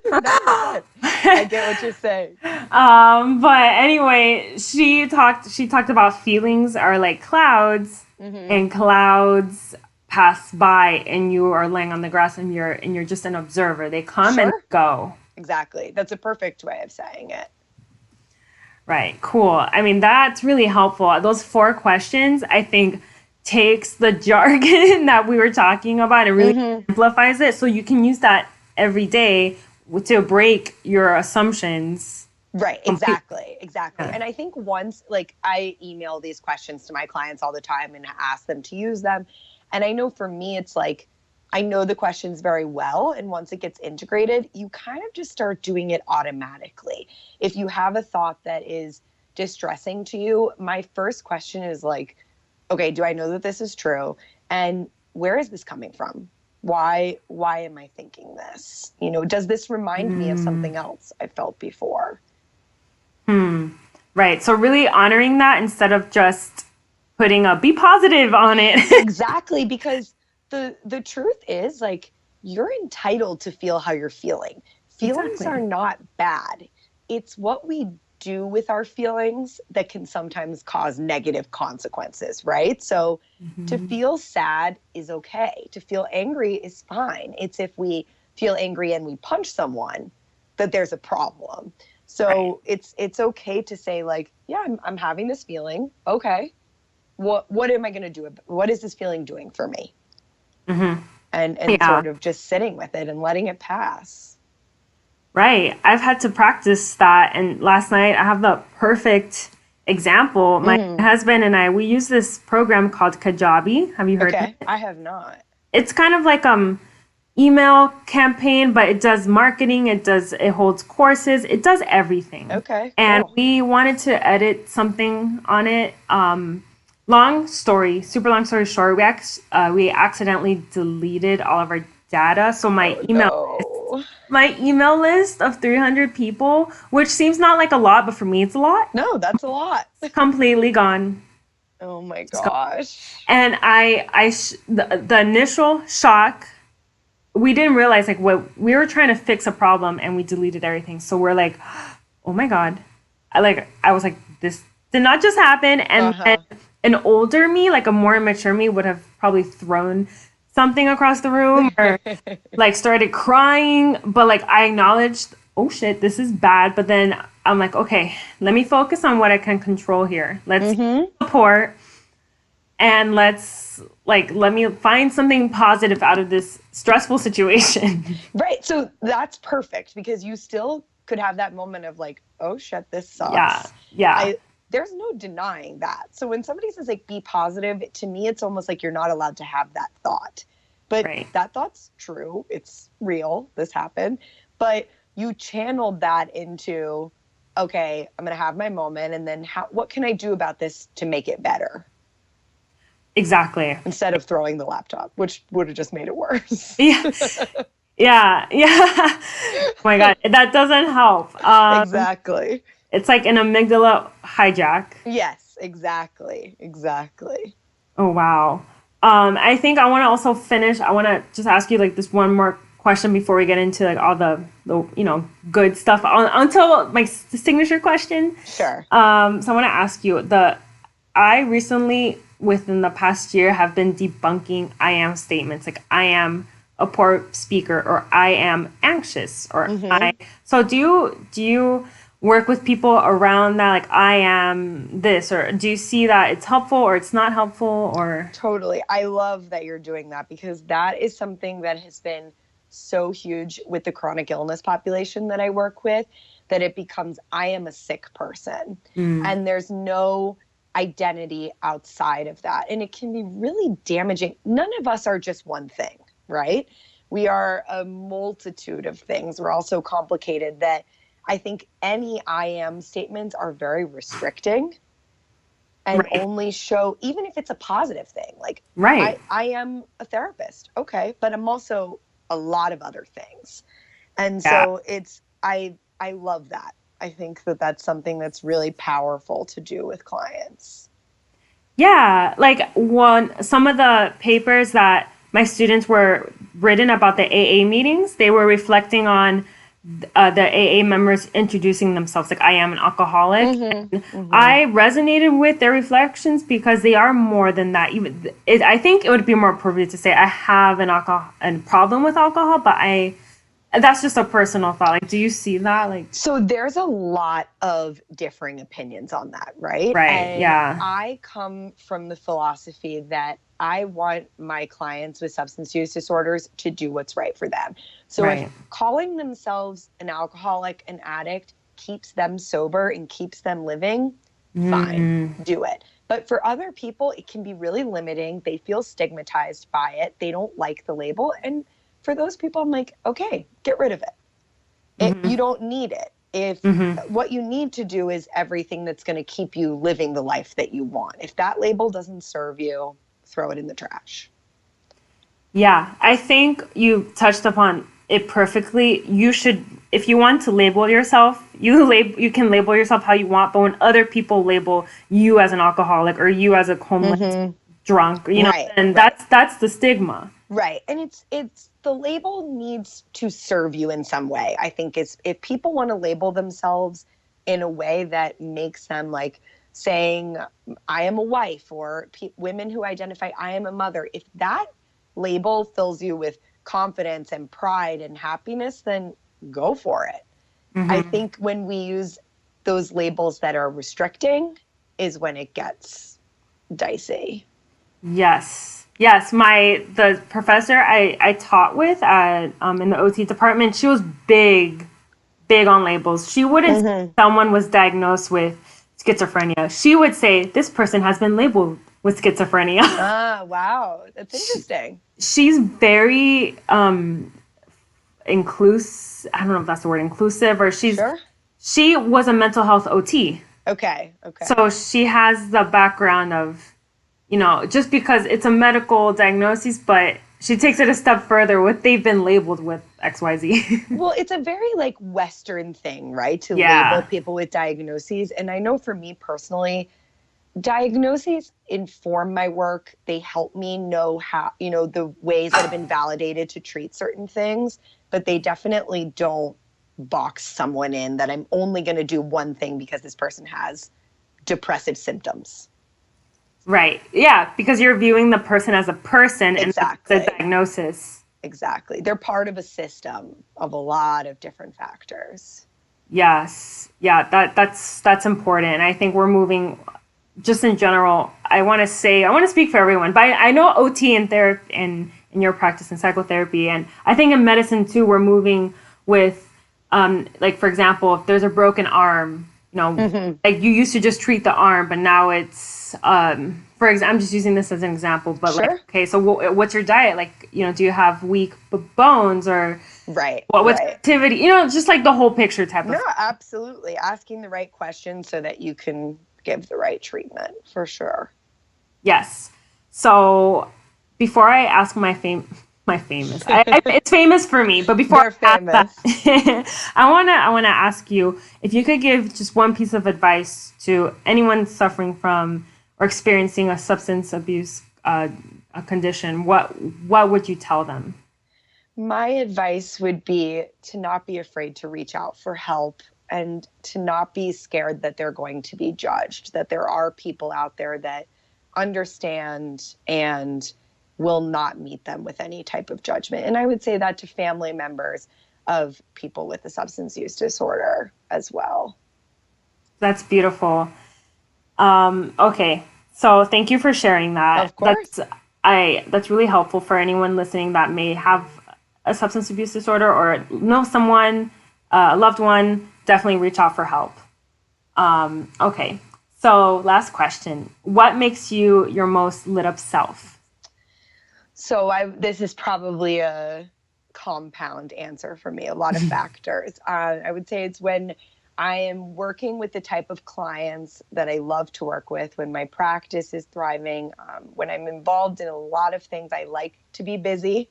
100%. I get what you're saying. But anyway, she talked about feelings are like clouds, and clouds pass by, and you are laying on the grass, and you're just an observer. They come and go. Exactly. That's a perfect way of saying it. Right. Cool. I mean, that's really helpful. Those 4 questions, I think, takes the jargon that we were talking about and really amplifies it. So you can use that every day to break your assumptions. Right. Exactly. Exactly. Yeah. And I think once, like, I email these questions to my clients all the time and ask them to use them. And I know for me, it's like, I know the questions very well. And once it gets integrated, you kind of just start doing it automatically. If you have a thought that is distressing to you, my first question is like, okay, do I know that this is true? And where is this coming from? Why am I thinking this? You know, does this remind me of something else I felt before? Right. So really honoring that instead of just putting a be positive on it. Exactly. Because the truth is, like, you're entitled to feel how you're feeling. Feelings are not bad. It's what we do with our feelings that can sometimes cause negative consequences, right? So to feel sad is okay. To feel angry is fine. It's if we feel angry and we punch someone that there's a problem. So it's okay to say, like, yeah, I'm having this feeling. Okay. What am I going to do? What is this feeling doing for me? And sort of just sitting with it and letting it pass. Right. I've had to practice that. And last night I have the perfect example. My husband and I, we use this program called Kajabi. Have you heard of it? I have not. It's kind of like email campaign, but it does marketing. It holds courses. It does everything. Okay. And we wanted to edit something on it. Super long story short, we accidentally deleted all of our data. So my email list of 300 people, which seems not like a lot, but for me it's a lot. No, that's a lot. Completely gone. Oh my gosh. And the initial shock, we didn't realize, like, what we were trying to fix a problem and we deleted everything. So we're like, oh my God. I was like, this did not just happen. And then an older me, like a more mature me, would have probably thrown something across the room or like started crying. But like I acknowledged, oh shit, this is bad. But then I'm like, okay, let me focus on what I can control here. Let's support and let me find something positive out of this stressful situation. Right. So that's perfect because you still could have that moment of like, oh shit, this sucks. Yeah. There's no denying that. So when somebody says like, be positive, to me, it's almost like you're not allowed to have that thought. But that thought's true. It's real. This happened. But you channeled that into, okay, I'm going to have my moment. And then what can I do about this to make it better? Exactly. Instead of throwing the laptop, which would have just made it worse. Yeah. Oh my God. That doesn't help. Exactly. It's like an amygdala hijack. Yes, exactly. Oh, wow. I think I want to also finish. I want to just ask you like this one more question before we get into like all the good stuff until my signature question. Sure. So I want to ask you I recently within the past year have been debunking I am statements like I am a poor speaker or I am anxious or so do you work with people around that, like I am this, or do you see that it's helpful or it's not helpful or? Totally. I love that you're doing that because that is something that has been so huge with the chronic illness population that I work with, that it becomes, I am a sick person and there's no identity outside of that. And it can be really damaging. None of us are just one thing, right? We are a multitude of things. We're all so complicated that I think any I am statements are very restricting and only show, even if it's a positive thing, like I am a therapist. Okay. But I'm also a lot of other things. And so I love that. I think that that's something that's really powerful to do with clients. Yeah. Like some of the papers that my students were written about the AA meetings, they were reflecting on the AA members introducing themselves like, I am an alcoholic. And Mm-hmm. I resonated with their reflections because they are more than that. I think it would be more appropriate to say I have a problem with alcohol, but that's just a personal thought. Like, do you see that? Like, So there's a lot of differing opinions on that, right? right. And Yeah. I come from the philosophy that I want my clients with substance use disorders to do what's right for them. So if Right. calling themselves an alcoholic, an addict, keeps them sober and keeps them living, fine, do it. But for other people, it can be really limiting. They feel stigmatized by it. They don't like the label. And for those people, I'm like, okay, get rid of it. You don't need it. If what you need to do is everything that's going to keep you living the life that you want. If that label doesn't serve you, throw it in the trash. Yeah, I think you touched upon it perfectly. You should, if you want to label yourself, you can label yourself how you want, but when other people label you as an alcoholic or you as a homeless drunk, Right, and right. that's the stigma. Right. And it's the label needs to serve you in some way. I think it's if people want to label themselves in a way that makes them like saying I am a wife or women who identify I am a mother, if that label fills you with confidence and pride and happiness, then go for it. I think when we use those labels that are restricting is when it gets dicey. Yes. Yes, the professor I taught with at in the OT department, she was big on labels. She wouldn't say someone was diagnosed with schizophrenia. She would say this person has been labeled with schizophrenia. Ah, wow. That's interesting. She's very inclusive. I don't know if that's the word, inclusive, or Sure. she was a mental health OT. Okay. So she has the background of, just because it's a medical diagnosis, but she takes it a step further with they've been labeled with XYZ. Well, it's a very like Western thing, right? To label Yeah. people with diagnoses. And I know for me personally, diagnoses inform my work. They help me know how, the ways that have been validated to treat certain things, but they definitely don't box someone in that I'm only going to do one thing because this person has depressive symptoms. Right. Yeah, because you're viewing the person as a person and the Exactly. diagnosis. Exactly. They're part of a system of a lot of different factors. Yes. Yeah, that's important. And I think we're moving just in general. I want to speak for everyone, but I know OT and therapy and in your practice in psychotherapy, and I think in medicine too, we're moving with like, for example, if there's a broken arm, like you used to just treat the arm, but now it's for example, I'm just using this as an example, but Sure. like, okay, so what's your diet? Like, do you have weak bones or Right. what's Right. activity? Just like the whole picture type of No, thing. absolutely. Asking the right questions so that you can give the right treatment for sure. Yes. So before I ask my famous, it's famous for me. But before They're I ask famous. that, I wanna ask you if you could give just one piece of advice to anyone suffering from or experiencing a substance abuse a condition. What would you tell them? My advice would be to not be afraid to reach out for help and to not be scared that they're going to be judged, that there are people out there that understand and will not meet them with any type of judgment. And I would say that to family members of people with a substance use disorder as well. That's beautiful. Okay, so thank you for sharing that. Of course. That's really helpful for anyone listening that may have a substance abuse disorder or know someone, a loved one. Definitely reach out for help. Okay, so last question: what makes you your most lit up self? So this is probably a compound answer for me, a lot of factors. I would say it's when I am working with the type of clients that I love to work with, when my practice is thriving, when I'm involved in a lot of things. I like to be busy.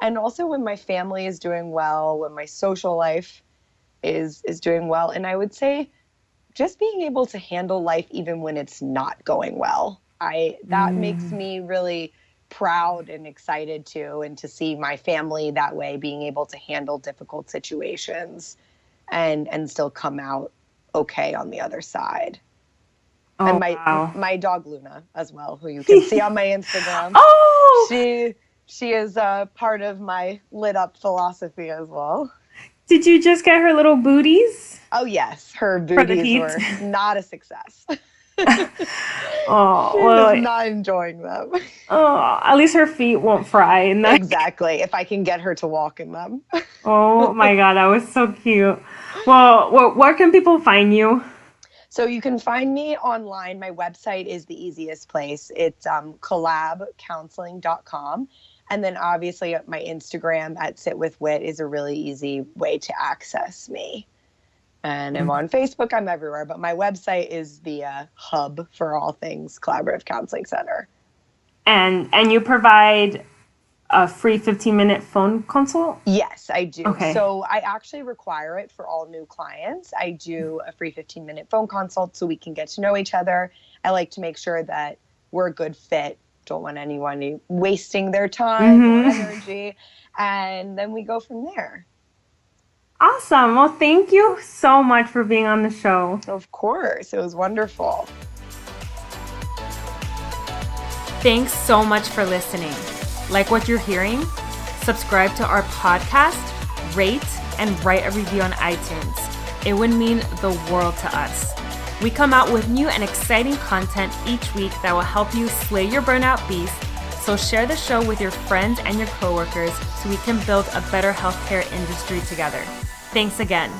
And also when my family is doing well, when my social life is doing well. And I would say just being able to handle life even when it's not going well. That makes me really proud and excited and to see my family that way, being able to handle difficult situations and still come out okay on the other side. Oh, and wow. my dog Luna as well, who you can see on my Instagram. Oh, she is a part of my lit up philosophy as well. did you just get her little booties? Oh yes, her For the booties heat? were not a success. Oh, She well, was not enjoying them. oh, at least her feet won't fry. And Exactly, if I can get her to walk in them. oh my God, that was so cute. Well, where can people find you? So you can find me online. My website is the easiest place. It's collabcounseling.com. And then obviously my Instagram at Sit With Wit is a really easy way to access me. And I'm on Facebook. I'm everywhere. But my website is the hub for all things Collaborative Counseling Center. And you provide a free 15-minute phone consult? Yes, I do. Okay. So I actually require it for all new clients. I do a free 15-minute phone consult so we can get to know each other. I like to make sure that we're a good fit. Don't want anyone wasting their time or energy. And then we go from there. Awesome. Well, thank you so much for being on the show. Of course. It was wonderful. Thanks so much for listening. Like what you're hearing? Subscribe to our podcast, rate, and write a review on iTunes. It would mean the world to us. We come out with new and exciting content each week that will help you slay your burnout beast. So share the show with your friends and your coworkers so we can build a better healthcare industry together. Thanks again.